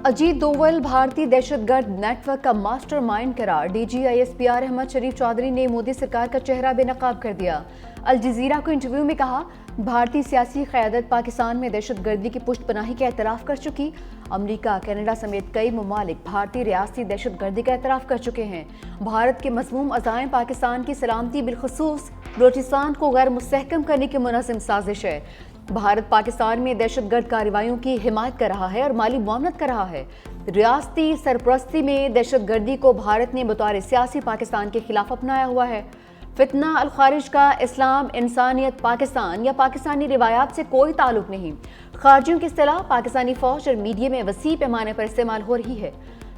अजीत डोवल भारतीय दहशतगर्द नेटवर्क का मास्टरमाइंड करार। DGISPR अहमद शरीफ चौधरी ने मोदी सरकार का चेहरा बेनकाब कर दिया। अल जजीरा को इंटरव्यू में कहा, भारतीय सियासी क़यादत पाकिस्तान में दहशतगर्दी की पुष्टपनाही का एतराफ़ कर चुकी। अमरीका, कनाडा समेत कई ममालिक भारतीय रियासती दहशतगर्दी का एतराफ़ कर चुके हैं। भारत के मज़मूम अज़ाइम पाकिस्तान की सलामती बिलखसूस बलूचिस्तान को गैर मुस्तहकम करने की मुनज़्ज़म साजिश है। भारत पाकिस्तान में दहशतगर्द कार्रवाइयों की हिमायत कर रहा है और माली मुआवनत कर रहा है। रियासती सरपरस्ती में दहशतगर्दी को भारत ने बतौर सियासी पाकिस्तान के खिलाफ अपनाया हुआ है। फितना अल खारिज का इस्लाम, इंसानियत, पाकिस्तान या पाकिस्तानी रिवायात से कोई ताल्लुक नहीं। खारजियों की इस्तिलाह पाकिस्तानी फौज और मीडिया में वसी पैमाने पर इस्तेमाल हो रही है।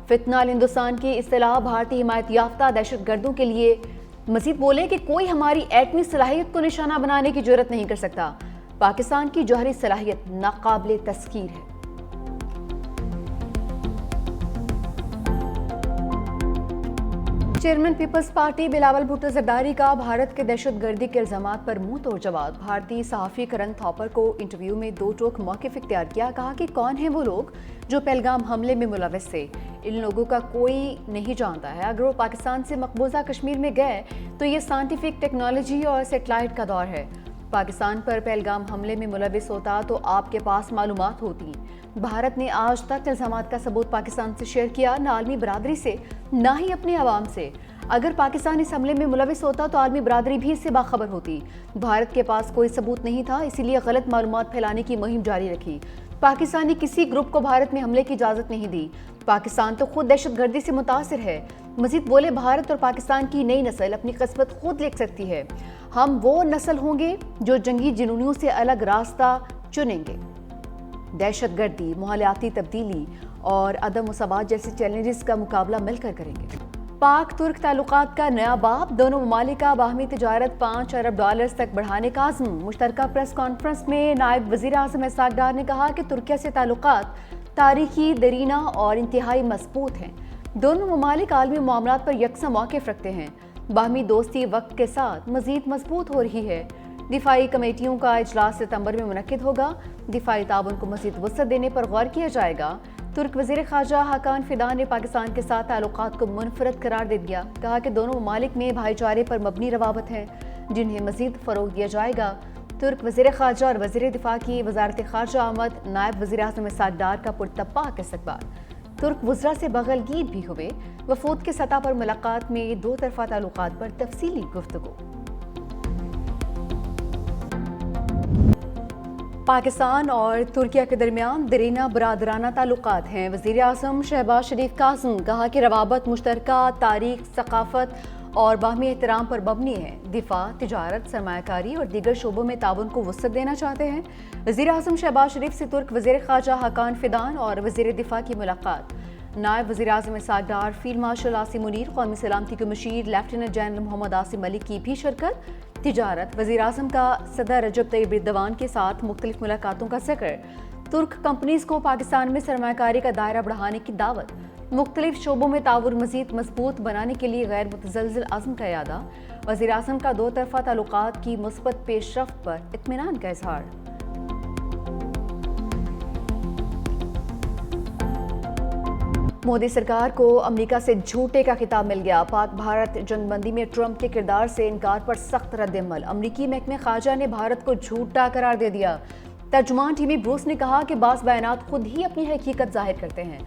फितना अल हिंदुस्तान की इस्तिलाह भारतीय हिमायत याफ्ता दहशतगर्दों के लिए। मजीद बोले कि कोई हमारी एटमी सलाहियत को निशाना बनाने की जुर्रत नहीं कर सकता। पाकिस्तान की जौहरी सलाहियत नाकाबिले तस्कीर है। चेयरमैन पीपल्स पार्टी बिलावल भुट्टो जरदारी का भारत के दहशतगर्दी के इल्जामात पर मुंह तोड़ जवाब। भारतीय सहाफ़ी करण थॉपर को इंटरव्यू में दो टोक मौक़िफ़ इख्तियार किया। कहा कि कौन हैं वो लोग जो पहलगाम हमले में मुलव्वस थे। इन लोगों का कोई नहीं जानता है। अगर वो पाकिस्तान से मकबूजा कश्मीर में गए तो ये साइंटिफिक टेक्नोलॉजी और सेटेलाइट का दौर है। पाकिस्तान पर पहलगाम हमले में मुलव्वस होता तो आपके पास मालूमात होती। भारत ने आज तक इल्जामात का सबूत पाकिस्तान से शेयर किया, ना आलमी बरादरी से, ना ही अपने अवाम से। अगर पाकिस्तान इस हमले में मुलव्वस होता तो आलमी बरादरी भी इससे बाखबर होती। भारत के पास कोई सबूत नहीं था, इसीलिए गलत मालूमात फैलाने की मुहिम जारी रखी। पाकिस्तानी किसी ग्रुप को भारत में हमले की इजाज़त नहीं दी। पाकिस्तान तो खुद दहशतगर्दी से मुतासिर है। मजीद बोले, भारत और पाकिस्तान की नई नस्ल अपनी किस्मत खुद लिख सकती है। हम वो नस्ल होंगे जो जंगी जुनूनियों से अलग रास्ता चुनेंगे। दहशतगर्दी, माहौलियाती तब्दीली और अदम मसावात जैसे चैलेंजेस का मुकाबला मिलकर करेंगे। पाक तुर्क ताल्लुकात का नया बाब। दोनों ममालिक का बाहमी तिजारत $5 अरब तक बढ़ाने का आज़म। मुश्तरका प्रेस कॉन्फ्रेंस में नायब वज़ीर आज़म इसहाक डार ने कहा कि तुर्किया से ताल्लुकात तारीखी, दरीना और इंतहाई मजबूत हैं। दोनों ममालिक आलमी मामलात पर यकसा मौक़िफ़ रखते हैं। बाहमी दोस्ती वक्त के साथ मज़ीद मजबूत हो रही है। दिफाई कमेटियों का इजलास सितंबर में मुनक्किद होगा। दिफाई ताउन को मज़ीद वसअत देने पर गौर किया जाएगा। तुर्क वज़ीर ख़ारजा हाकान फ़िदान ने पाकिस्तान के साथ ताल्लुकात को मुनफ़रद करार दे दिया। कहा कि दोनों ममालिक में भाईचारे पर मबनी रवाबत हैं, जिन्हें मज़ीद फ़रोग़ दिया जाएगा। तुर्क वज़ीर ख़ारजा और वज़ीर दिफ़ा की वज़ारत ख़ारजा आमद। नायब वज़ीर आज़म इसहाक डार का पुरतपाक इस्तक़बाल। तुर्क वज़रा से बगलगीर भी हुए। वफ़ूद के सतह पर मुलाकात में दो तरफ़ा ताल्लुकात पर तफ़सीली गुफ्तगू। पाकिस्तान और तुर्किया के दरमियान दरीना बरादराना ताल्लुकात हैं। वज़ीर आज़म शहबाज शरीफ कासिम कहा कि रवाबत मुश्तरका तारीख, सकाफत और बाहमी एहतराम पर मबनी है। दिफा, तिजारत, सरमायाकारी और दीगर शोबों में ताउन को वसअत देना चाहते हैं। वज़ीर आज़म शहबाज शरीफ से तुर्क वज़ीर ख़ारजा हाकान फ़िदान और वज़ीर दिफा की मुलाकात। नायब वज़ीर आज़म इसहाक डार, फील्ड मार्शल आसिम मुनीर, कौमी सलामती के मुशीर लेफ्टिनेंट जनरल मोहम्मद आसिम मलिक की भी शिरकत। तिजारत, वज़ीर आज़म का सदर रजब तैयब एर्दोगान के साथ मुख्तलिफ मुलाकातों का जिक्र। तुर्क कंपनीज़ को पाकिस्तान में सरमायाकारी का दायरा बढ़ाने की दावत। मुख्तलिफ शोबों में ताउन मज़ीद मजबूत बनाने के लिए गैर मुतज़लज़िल अज़्म का इरादा। वज़ीर आज़म का दो तरफ़ा ताल्लुकात की मुस्बत पेशरफ्त पर इत्मीनान का इज़हार। मोदी सरकार को अमेरिका से झूठे का खिताब मिल गया। पाक भारत जंगबंदी में ट्रंप के किरदार से इनकार पर सख्त रद्द-ए-अमल। अमरीकी महकमे ख़ारजा ने भारत को झूठा करार दे दिया। तर्जुमान टीमी ब्रूस ने कहा कि बाज़ बयानात खुद ही अपनी हकीकत जाहिर करते हैं।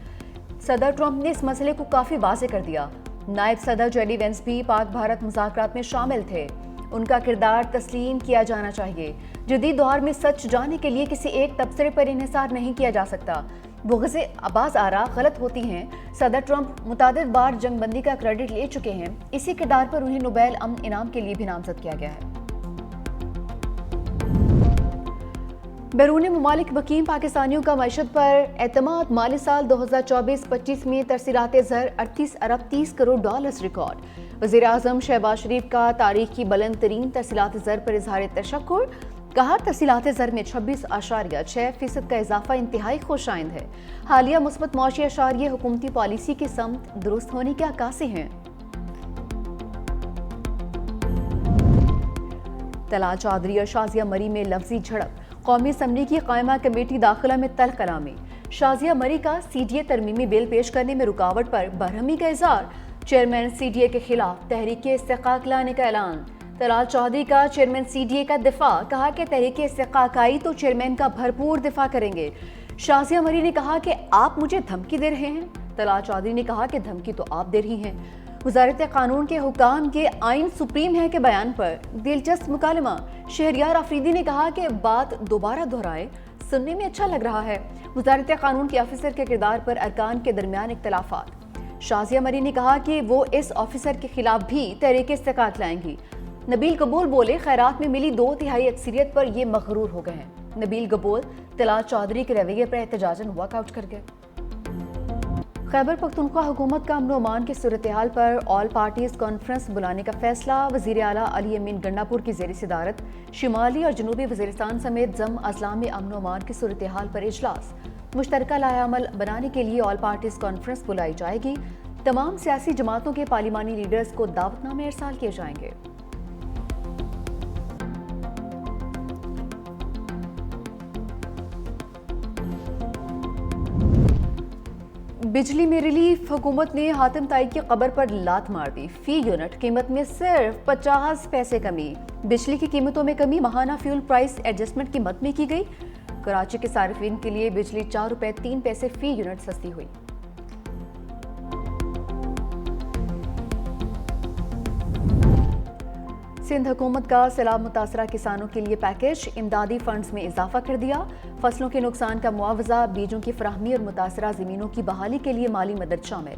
सदर ट्रंप ने इस मसले को काफ़ी वाज़ेह कर दिया। नायब सदर जेडी वेंस भी पाक भारत मुज़ाकरात में शामिल थे। उनका किरदार तस्लीम किया जाना चाहिए। जदीद दौर में सच जानने के लिए किसी एक तबसरे पर इन्हिसार नहीं किया जा सकता। बुग़्ज़ अब्बास आरा गलत होती हैं। सदर ट्रंप मुतादिद बार जंगबंदी का क्रेडिट ले चुके हैं। इसी किरदार पर उन्हें नोबेल अमन इनाम के लिए भी नामज़द किया गया है। बैरून मुमालिक मुकीम पाकिस्तानियों का मईशत पर एतमाद। माली साल 2024-25 में तरसीलात ज़र 38 अरब 30 करोड़ डॉलर्स रिकॉर्ड। वज़ीर आज़म शहबाज शरीफ का तारीख की बुलंद तरीन तरसीलात ज़र पर इज़हार तशक्कुर। कहा, तरसीलात ज़र में 26.6% का इजाफा इंतहाई खुशाइंद है। हालिया मुस्बत मौशी अशारिये हुकूमती पॉलिसी के समत दुरुस्त होने के अक्कासी हैं। तला चौधरी और शाजिया मरी में लफ्जी झड़प। कौमी असम्बली की कायमा कमेटी दाखिला में तल्ख कलामी। شازیہ مری کا سی ڈی اے ترمیمی بل پیش کرنے میں رکاوٹ پر برہمی کا اظہار، چیئرمین سی ڈی اے کے خلاف تحریک استحقاق لانے کا اعلان۔ طلال چودھری کا چیئرمین سی ڈی اے کا دفاع، کہا کہ تحریک استحقاق آئی تو چیئرمین کا بھرپور دفاع کریں گے۔ شازیہ مری نے کہا کہ آپ مجھے دھمکی دے رہے ہیں۔ طلال چودھری نے کہا کہ دھمکی تو آپ دے رہی ہیں۔ وزارت قانون کے حکام کے آئین سپریم ہے کے بیان پر دلچسپ مکالمہ، شہریار آفریدی نے کہا کہ بات دوبارہ دہرائے، سننے میں اچھا لگ رہا ہے۔ وزارت قانون کے آفیسر کے کردار پر ارکان کے درمیان اختلافات، شازیہ مری نے کہا کہ وہ اس آفیسر کے خلاف بھی تحریک استحقاق لائیں گی۔ نبیل قبول بولے خیرات میں ملی 2/3 اکثریت پر یہ مغرور ہو گئے ہیں۔ نبیل قبول طلال چودھری کے رویے پر احتجاجاً واک آؤٹ کر گئے۔ خیبر پختونخوا حکومت کا امن و امان کی صورتحال پر آل پارٹیز کانفرنس بلانے کا فیصلہ، وزیر اعلیٰ علی امین گنڈاپور کی زیر صدارت شمالی اور جنوبی وزیرستان سمیت ضم اضلاع میں امن و امان کی صورتحال پر اجلاس، مشترکہ لائحہ عمل بنانے کے لیے آل پارٹیز کانفرنس بلائی جائے گی۔ تمام سیاسی جماعتوں کے پارلیمانی لیڈرز کو دعوت نامے ارسال کیے جائیں گے۔ بجلی میں ریلیف، حکومت نے حاتم طائی کی قبر پر لات مار دی، فی یونٹ قیمت میں صرف 50 پیسے کمی۔ بجلی کی قیمتوں میں کمی ماہانہ فیول پرائس ایڈجسٹمنٹ کی مد میں کی گئی۔ کراچی کے صارفین کے لیے بجلی 4 روپے 3 پیسے فی یونٹ سستی ہوئی۔ سندھ حکومت کا سیلاب متاثرہ کسانوں کے لیے پیکج، امدادی فنڈز میں اضافہ کر دیا۔ فصلوں کے نقصان کا معاوضہ، بیجوں کی فراہمی اور متاثرہ زمینوں کی بحالی کے لیے مالی مدد شامل۔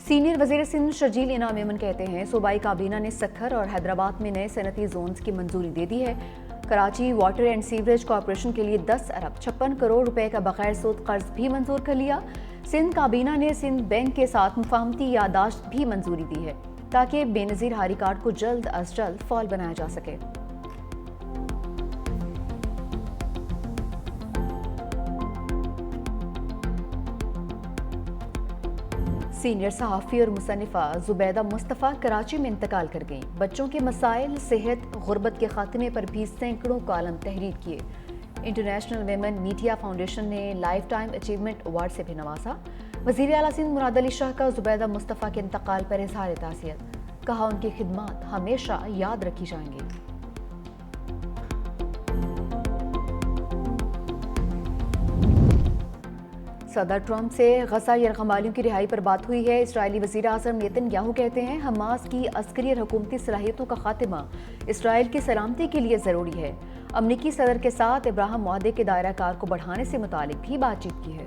سینئر وزیر سندھ شرجیل انعام ایمن کہتے ہیں صوبائی کابینہ نے سکھر اور حیدرآباد میں نئے صنعتی زونز کی منظوری دے دی ہے۔ Karachi water and sewerage corporation کے لیے 10 ارب 56 کروڑ روپے کا بغیر سود قرض بھی منظور کر لیا۔ سندھ کابینہ نے سندھ بینک کے ساتھ مفاہمتی یادداشت بھی منظوری دی ہے تاکہ بے نظیر ہاری کارڈ کو جلد از جلد فعال بنایا جا سکے۔ سینئر صحافی اور مصنفہ زبیدہ مصطفیٰ کراچی میں انتقال کر گئیں۔ بچوں کے مسائل، صحت، غربت کے خاتمے پر بھی سینکڑوں کالم تحریر کیے۔ انٹرنیشنل ویمن میڈیا فاؤنڈیشن نے لائف ٹائم اچیومنٹ ایوارڈ سے بھی نوازا۔ وزیر اعلیٰ سندھ مراد علی شاہ کا زبیدہ مصطفیٰ کے انتقال پر اظہار تعزیت، کہا ان کی خدمات ہمیشہ یاد رکھی جائیں گی۔ صدر ٹرمپ سے غزہ یرغمالیوں کی رہائی پر بات ہوئی ہے۔ اسرائیلی وزیر اعظم نیتن یاہو کہتے ہیں حماس کی عسکری اور حکومتی صلاحیتوں کا خاتمہ اسرائیل کی سلامتی کے لیے ضروری ہے۔ امریکی صدر کے ساتھ ابراہم معاہدے کے دائرہ کار کو بڑھانے سے متعلق بھی بات چیت کی ہے۔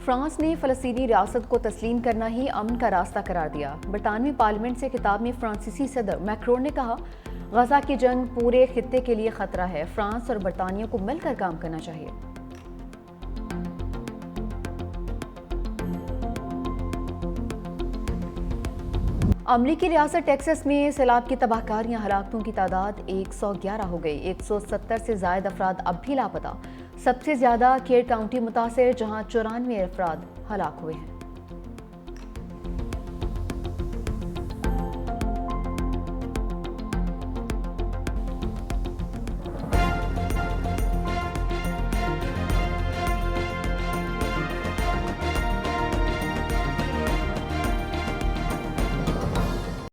فرانس نے فلسطینی ریاست کو تسلیم کرنا ہی امن کا راستہ قرار دیا۔ برطانوی پارلیمنٹ سے خطاب میں فرانسیسی صدر میکرون نے کہا غزہ کی جنگ پورے خطے کے لیے خطرہ ہے، فرانس اور برطانیہ کو مل کر کام کرنا چاہیے۔ امریکی ریاست ٹیکساس میں سیلاب کی تباہ کاریاں، ہلاکتوں کی تعداد 111 ہو گئی، 170 سے زائد افراد اب بھی لاپتہ۔ سب سے زیادہ کیئر کاؤنٹی متاثر، جہاں 94 افراد ہلاک ہوئے ہیں۔